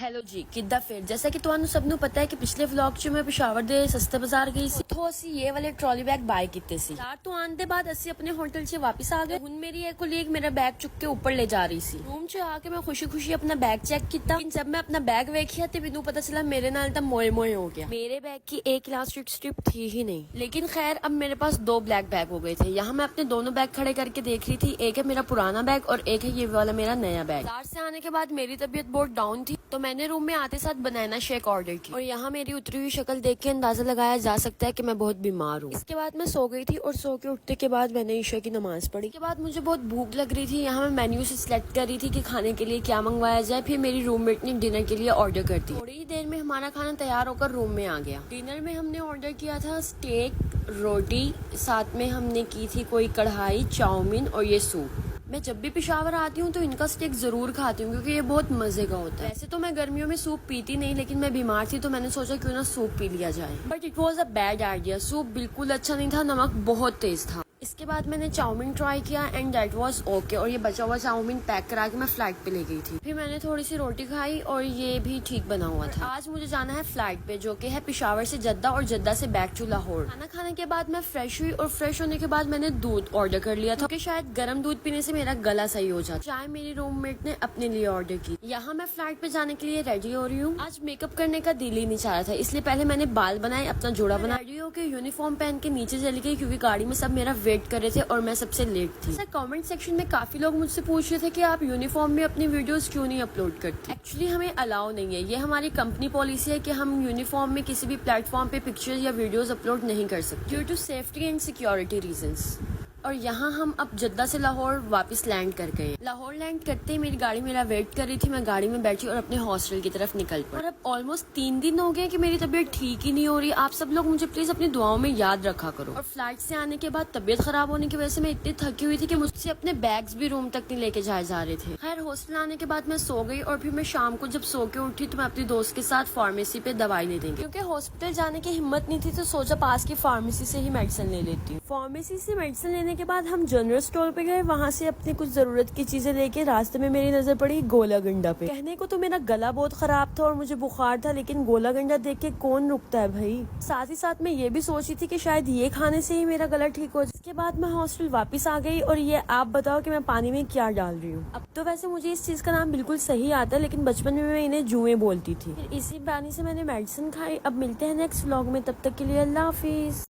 Hello ਜੀ, ਕਿੱਦਾਂ ਫਿਰ? ਜੈਸਾ ਕਿ ਤੁਹਾਨੂੰ ਸਭ ਨੂੰ ਪਤਾ ਹੈ ਕਿ ਪਿਛਲੇ ਵਲੌਗ 'ਚ ਮੈਂ ਪਿਸ਼ਾਵਰ ਦੇ ਸਸਤੇ ਬਾਜ਼ਾਰ ਗਈ ਸੀ। ਉੱਥੋਂ ਅਸੀਂ ਇਹ ਵਾਲੇ ਟਰਾਲੀ ਬੈਗ ਬਾਏ ਕੀਤੇ ਸੀ। ਬਾਜ਼ਾਰ ਤੋਂ ਆਉਣ ਦੇ ਬਾਅਦ ਅਸੀਂ ਆਪਣੇ ਹੋਟਲ 'ਚ ਵਾਪਸ ਆ ਗਏ। ਹੁਣ ਮੇਰੀ ਇੱਕ ਕੁਲੀਗ ਮੇਰਾ ਬੈਗ ਚੁੱਕ ਕੇ ਉੱਪਰ ਲੈ ਜਾ ਰਹੀ ਸੀ। ਰੂਮ 'ਚ ਆ ਕੇ ਮੈਂ ਖੁਸ਼ੀ-ਖੁਸ਼ੀ ਆਪਣਾ बैग चेक किया। जब मैं अपना बैग वेखिया तो मैनू पता चला मेरे नाल तो मोए मोए हो गया। मेरे बैग की एक इलास्टिक स्ट्रिप थी ही नहीं। लेकिन खैर अब मेरे पास 2 ब्लैक बैग हो गए थे। यहाँ मैं अपने दोनों बैग खड़े करके देख रही थी। एक है मेरा पुराना बैग और एक है ये वाला मेरा नया बैग। बाजार से आने के बाद मेरी तबीयत बहुत डाउन थी तो मैंने रूम में आते साथ बनाना शेक ऑर्डर की और यहाँ मेरी उतरी हुई शक्ल देख के अंदाजा लगाया जा सकता है कि मैं बहुत बीमार हूँ। इसके बाद मैं सो गई थी और सो के उठने के बाद मैंने ईशा की नमाज पढ़ी। इसके बाद मुझे बहुत भूख लग रही थी। यहाँ मैं मेन्यू से सिलेक्ट कर रही थी कि खाने के लिए क्या मंगवाया जाए। फिर मेरी रूममेट ने डिनर के लिए ऑर्डर कर दी। थोड़ी ही देर में हमारा खाना तैयार होकर रूम में आ गया। डिनर में हमने ऑर्डर किया था स्टेक, रोटी, साथ में हमने की थी कोई कढ़ाई, चाउमीन और ये सूप। मैं जब भी पेशावर आती हूँ तो इनका स्टेक जरूर खाती हूँ क्योंकि ये बहुत मजे का होता है। वैसे तो मैं गर्मियों में सूप पीती नहीं, लेकिन मैं बीमार थी तो मैंने सोचा क्यों ना सूप पी लिया जाए। But it was a bad idea. Soup बिल्कुल अच्छा नहीं था, नमक बहुत तेज था। इसके बाद मैंने चाउमीन ट्राई किया एंड दैट वाज ओके और ये बचा हुआ चाउमीन पैक करा के मैं फ्लाइट पे ले गई थी। फिर मैंने थोड़ी सी रोटी खाई और ये भी ठीक बना हुआ था। आज मुझे जाना है फ्लाइट पे जो कि है पेशावर से जद्दा और जद्दा से बैक टू लाहौर। खाना खाने के बाद मैं फ्रेश हुई और फ्रेश होने के बाद मैंने दूध ऑर्डर कर लिया था क्योंकि शायद गर्म दूध पीने से मेरा गला सही हो जाता। चाय मेरी रूममेट ने अपने लिए ऑर्डर की। यहाँ मैं फ्लाइट पे जाने के लिए रेडी हो रही हूँ। आज मेकअप करने का दिल ही नहीं चाह रहा था, इसलिए पहले मैंने बाल बनाए, अपना जोड़ा बनाया, रेडी होकर यूनिफॉर्म पहन के नीचे चली गई क्योंकि गाड़ी में सब मेरा वेट कर रहे थे और मैं सबसे लेट थी। सर कमेंट सेक्शन में काफी लोग मुझसे पूछ रहे थे कि आप यूनिफॉर्म में अपनी वीडियोस क्यों नहीं अपलोड करते। एक्चुअली हमें अलाउ नहीं है, ये हमारी कंपनी पॉलिसी है कि हम यूनिफॉर्म में किसी भी प्लेटफॉर्म पे पिक्चर्स या वीडियोस अपलोड नहीं कर सकते due to safety and security reasons. और यहाँ हम अब जद्दा से लाहौर वापस लैंड कर गए। लाहौर लैंड करते ही मेरी गाड़ी मेरा वेट कर रही थी। मैं गाड़ी में बैठी और अपने हॉस्टल की तरफ निकल पड़ी। और अब ऑलमोस्ट 3 दिन हो गए कि मेरी तबीयत ठीक ही नहीं हो रही। आप सब लोग मुझे प्लीज अपनी दुआओं में याद रखा करो। और फ्लाइट से आने के बाद तबीयत खराब होने की वजह से मैं इतनी थकी हुई थी कि मुझसे अपने बैग्स भी रूम तक नहीं लेके जाए जा रहे थे। खैर हॉस्टल आने के बाद मैं सो गई और फिर मैं शाम को जब सो के उठी तो मैं अपनी दोस्त के साथ फार्मेसी पे दवाई ले देंगे क्योंकि हॉस्पिटल जाने की हिम्मत नहीं थी तो सोचा पास की फार्मेसी से ही मेडिसिन ले लेती हूँ। फार्मेसी से मेडिसिन लेने के बाद हम जनरल स्टोर पे गए। वहाँ से अपनी कुछ जरूरत की चीजें लेके रास्ते में मेरी नजर पड़ी गोला गंडा पे। कहने को तो मेरा गला बहुत खराब था और मुझे बुखार था, लेकिन गोला गंडा देख के कौन रुकता है भाई। साथ ही साथ मैं ये भी सोची थी कि शायद ये खाने से ही मेरा गला ठीक हो जाए। इसके बाद मैं हॉस्टल वापस आ गई और ये आप बताओ कि मैं पानी में क्या डाल रही हूँ। अब तो वैसे मुझे इस चीज का नाम बिल्कुल सही आता है, लेकिन बचपन में मैं इन्हें जुएं बोलती थी। फिर इसी पानी से मैंने मेडिसिन खाई। अब मिलते हैं नेक्स्ट व्लॉग में, तब तक के लिए अल्लाह हाफिज।